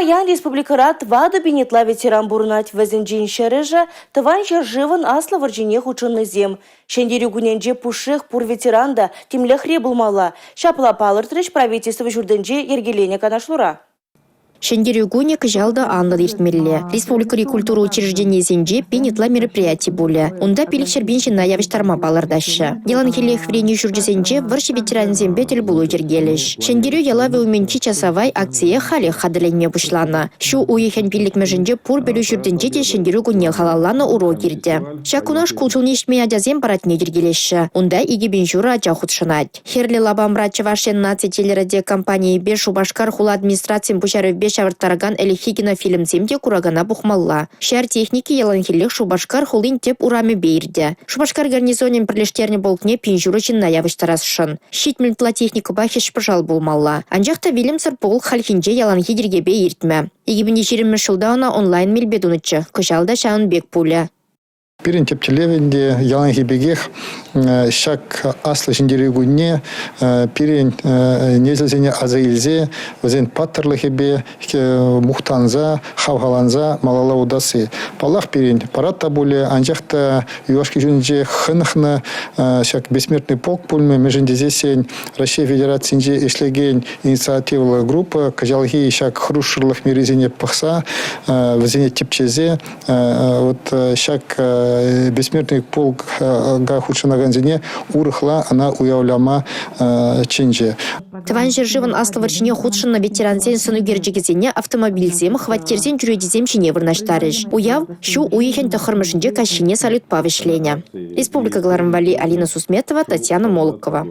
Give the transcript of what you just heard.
Паян республикарат вады бенетла ветеран бурнать вазенджин шережа, тыван живан асла варджинех ученый зем. Шендерю гуненже пушех пур ветеранда тимлех ребулмала. Шапла палыртрыш правительство журденже ергелене канашлура. Шендерю гуне кыжалда анлы иртмелле. Республика культура учреждения зенже пенетла мероприятий более. Унда пилик шербенши наявиштарма балардаща. Делан хилех врени журджесенже варши ветеран зембетель булу жергелеш. Шендерю ялаве уменчи часовай акция хале хадыленме бушлана. Шу уехен пилик меженже пур белю журденже де шендерю гуне халаллана уро кирде. Шакунаш кулчулнишме адязем паратне жергелеші. Унда иги бенжура ачахутшынать. Херли лабамра чавашен нацителераде компании Бешу Башкар хула администрациям пушарев шавыртараган элехигина фильм земде курагана бухмалла. Шар техники яланхилек Шубашкар хулин теп урами бейрде. Шубашкар гарнизонен прилештерне болкне пинжурычин наявыштарасшын. Щитмельтла техника бахиш пожал булмалла. Анжақта вилимсыр пол халхинже яланхидерге бейртме. Егибінде жерімі шылдауна онлайн мелбедунычы. Кышалда шаун бек пуля. Пирин тептелевенде яланхи бегех шак аслы жіндерегуне пирин незелзене азаилзе өзен паттырлыхебе мухтанза хавгаланза малала удасы палах пирин паратта боле анжақта юашки жүнже хынхны шак бессмертный полк пульме межендезесен Россия Федерациясынже эшлеген инициативалы группа кажалхи шак хрушырлых миризене пахса везене тепчезе вот шак бессмертный полк га худшынаганзине урыхла она уявляма ченже. Тыван жерживан аслыварчине худшын на ветеранзен сынугерджегезене автомобильзем хваттерзен жүредезем шине вырнаштарыш. Уяв, шу уехен тахырмышынже кащине салют павишленя. Республика Гларамвали, Алина Сусметова, Татьяна Молокова.